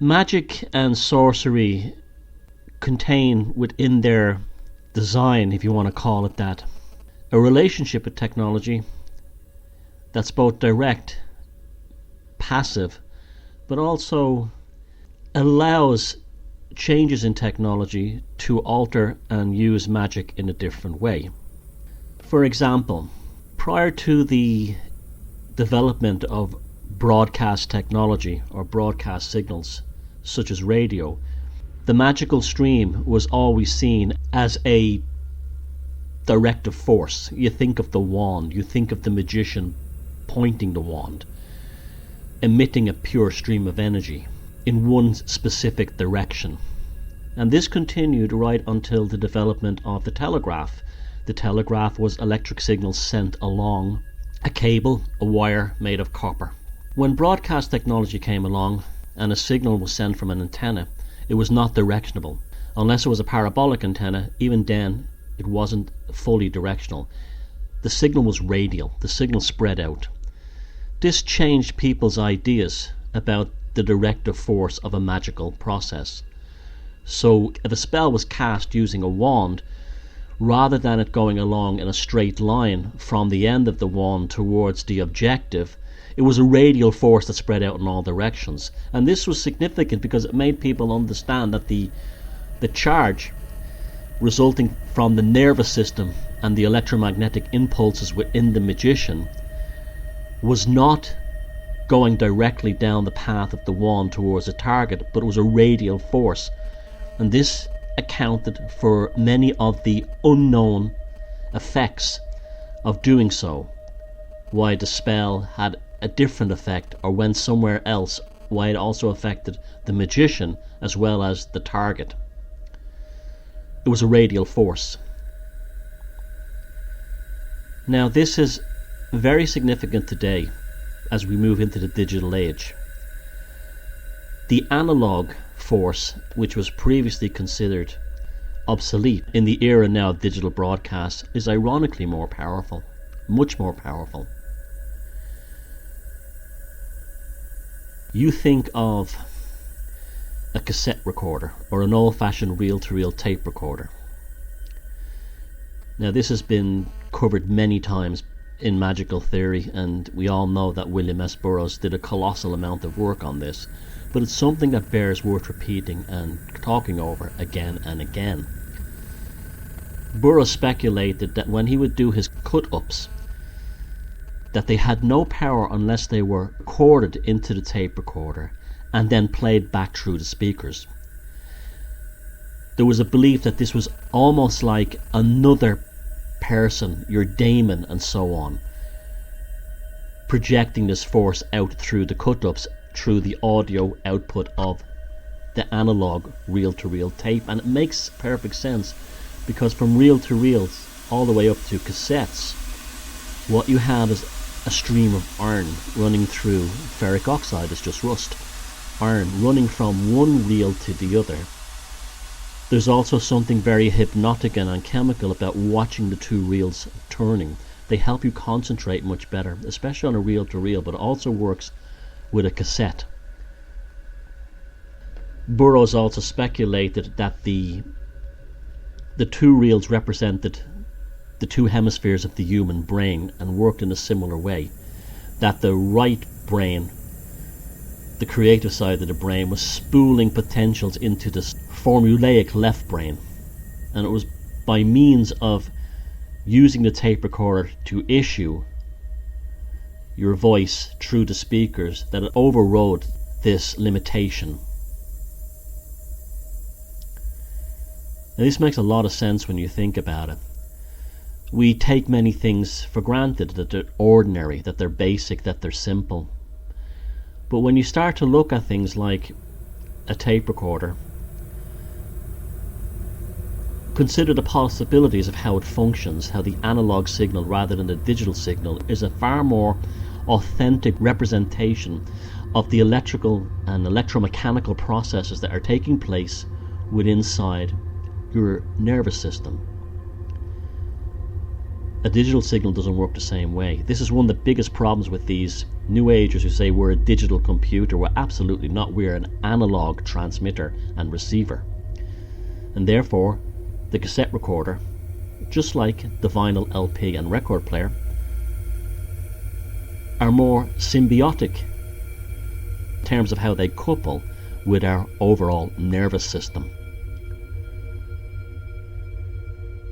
Magic and sorcery contain within their design, if you want to call it that, a relationship with technology that's both direct, passive, but also allows changes in technology to alter and use magic in a different way. For example, prior to the development of broadcast technology or broadcast signals such as radio, the magical stream was always seen as a directive force. You think of the wand, you think of the magician pointing the wand, emitting a pure stream of energy in one specific direction. And this continued right until the development of the telegraph. The telegraph was electric signals sent along a cable, a wire made of copper. When broadcast technology came along and a signal was sent from an antenna, it was not directionable. Unless it was a parabolic antenna, even then it wasn't fully directional. The signal was radial, the signal spread out. This changed people's ideas about the directive force of a magical process. So if a spell was cast using a wand, rather than it going along in a straight line from the end of the wand towards the objective, it was a radial force that spread out in all directions. And this was significant because it made people understand that the charge resulting from the nervous system and the electromagnetic impulses within the magician was not going directly down the path of the wand towards a target, but it was a radial force. And this accounted for many of the unknown effects of doing so, why the spell had a different effect or went somewhere else, why it also affected the magician as well as the target. It was a radial force. Now this is very significant today as we move into the digital age. The analog force, which was previously considered obsolete in the era now of digital broadcast, is ironically more powerful, much more powerful. You think of a cassette recorder or an old-fashioned reel-to-reel tape recorder. Now this has been covered many times in magical theory, and we all know that William S. Burroughs did a colossal amount of work on this, but it's something that bears worth repeating and talking over again and again. Burroughs speculated that when he would do his cut-ups, that they had no power unless they were recorded into the tape recorder and then played back through the speakers. There was a belief that this was almost like another person, your daemon and so on, projecting this force out through the cut-ups, through the audio output of the analog reel-to-reel tape. And it makes perfect sense, because from reel-to-reels all the way up to cassettes, what you have is a stream of iron running through. Ferric oxide is just rust. Iron running from one reel to the other. There's also something very hypnotic and alchemical about watching the two reels turning. They help you concentrate much better, especially on a reel-to-reel, but it also works with a cassette. Burroughs also speculated that the two reels represented the two hemispheres of the human brain and worked in a similar way. That the right brain, the creative side of the brain, was spooling potentials into this formulaic left brain, and it was by means of using the tape recorder to issue your voice through the speakers that it overrode this limitation. Now, this makes a lot of sense when you think about it. We take many things for granted, that they're ordinary, that they're basic, that they're simple. But when you start to look at things like a tape recorder, consider the possibilities of how it functions, how the analog signal rather than the digital signal is a far more authentic representation of the electrical and electromechanical processes that are taking place within inside your nervous system. A digital signal doesn't work the same way. This is one of the biggest problems with these new agers who say we're a digital computer. We're absolutely not. We're an analog transmitter and receiver. And therefore, the cassette recorder, just like the vinyl LP and record player, are more symbiotic in terms of how they couple with our overall nervous system.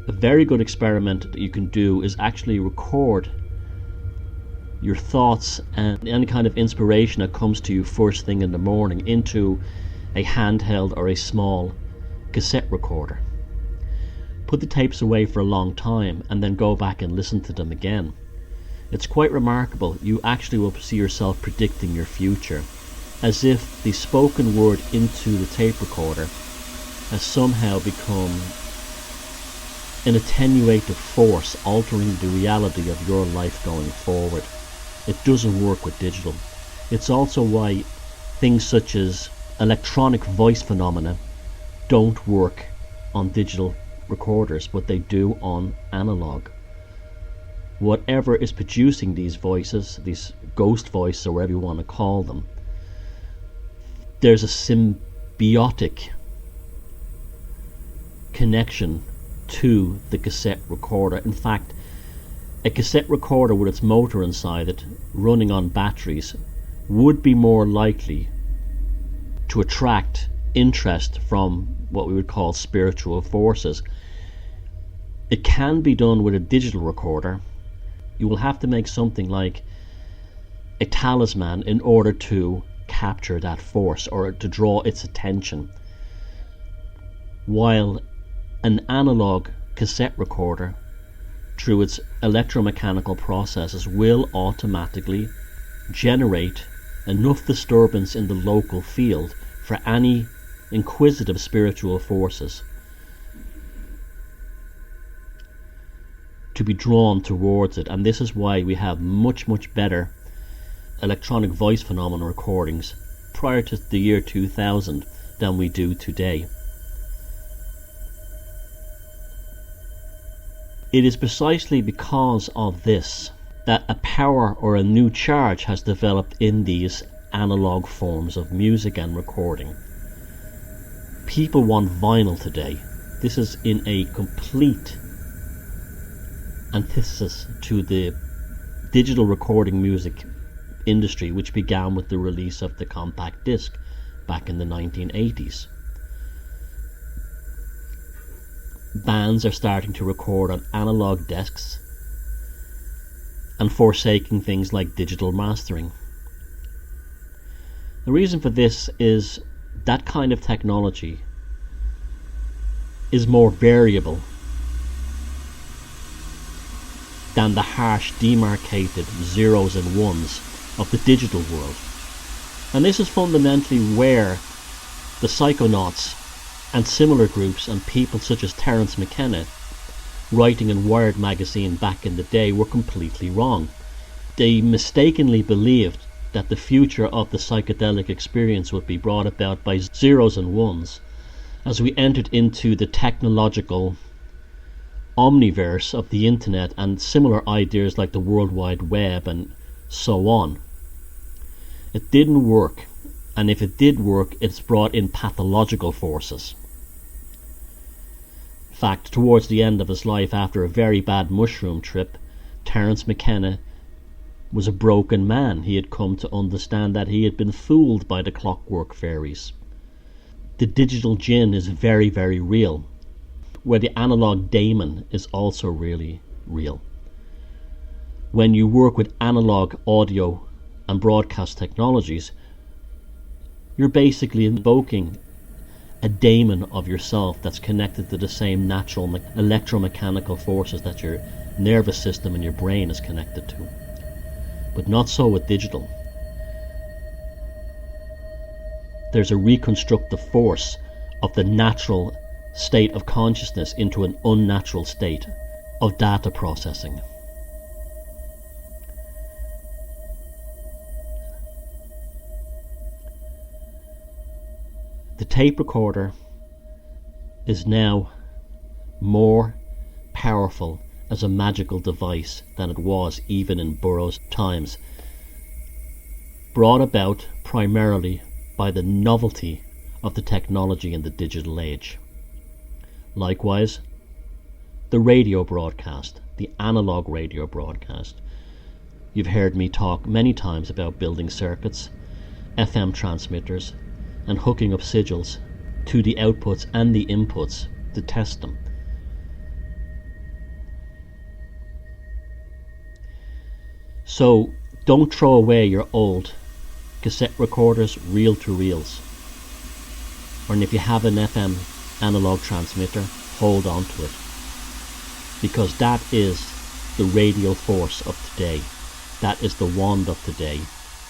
A very good experiment that you can do is actually record your thoughts and any kind of inspiration that comes to you first thing in the morning into a handheld or a small cassette recorder. Put the tapes away for a long time and then go back and listen to them again. It's quite remarkable. You actually will see yourself predicting your future, as if the spoken word into the tape recorder has somehow become an attenuative force altering the reality of your life going forward. It doesn't work with digital. It's also why things such as electronic voice phenomena don't work on digital recorders, but they do on analog. Whatever is producing these voices, these ghost voices or whatever you want to call them, there's a symbiotic connection to the cassette recorder. In fact, a cassette recorder with its motor inside it running on batteries would be more likely to attract interest from what we would call spiritual forces. It can be done with a digital recorder. You will have to make something like a talisman in order to capture that force or to draw its attention, while an analog cassette recorder, through its electromechanical processes, will automatically generate enough disturbance in the local field for any inquisitive spiritual forces to be drawn towards it. And this is why we have much better electronic voice phenomena recordings prior to the year 2000 than we do today. It is precisely because of this that a power or a new charge has developed in these analog forms of music and recording. People want vinyl today. This is in a complete antithesis to the digital recording music industry, which began with the release of the compact disc back in the 1980s. Bands are starting to record on analog desks and forsaking things like digital mastering. The reason for this is that kind of technology is more variable than the harsh demarcated zeros and ones of the digital world. And this is fundamentally where the psychonauts and similar groups and people such as Terence McKenna, writing in Wired magazine back in the day, were completely wrong. They mistakenly believed that the future of the psychedelic experience would be brought about by zeros and ones as we entered into the technological omniverse of the internet and similar ideas like the World Wide Web and so on. It didn't work, and if it did work, it's brought in pathological forces. In fact, towards the end of his life, after a very bad mushroom trip, Terence McKenna was a broken man. He had come to understand that he had been fooled by the clockwork fairies. The digital djinn is very real, where the analog daemon is also really real. When you work with analog audio and broadcast technologies, you're basically invoking a daemon of yourself that's connected to the same natural electromechanical forces that your nervous system and your brain is connected to. But not so with digital. There's a reconstructive force of the natural state of consciousness into an unnatural state of data processing. The tape recorder is now more powerful as a magical device than it was even in Burroughs' times, brought about primarily by the novelty of the technology in the digital age. Likewise, the radio broadcast, the analog radio broadcast. You've heard me talk many times about building circuits, FM transmitters, and hooking up sigils to the outputs and the inputs to test them. So don't throw away your old cassette recorders, reel-to-reels. Or if you have an FM analog transmitter, hold on to it. Because that is the radial force of today. That is the wand of today.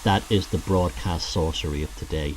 That is the broadcast sorcery of today.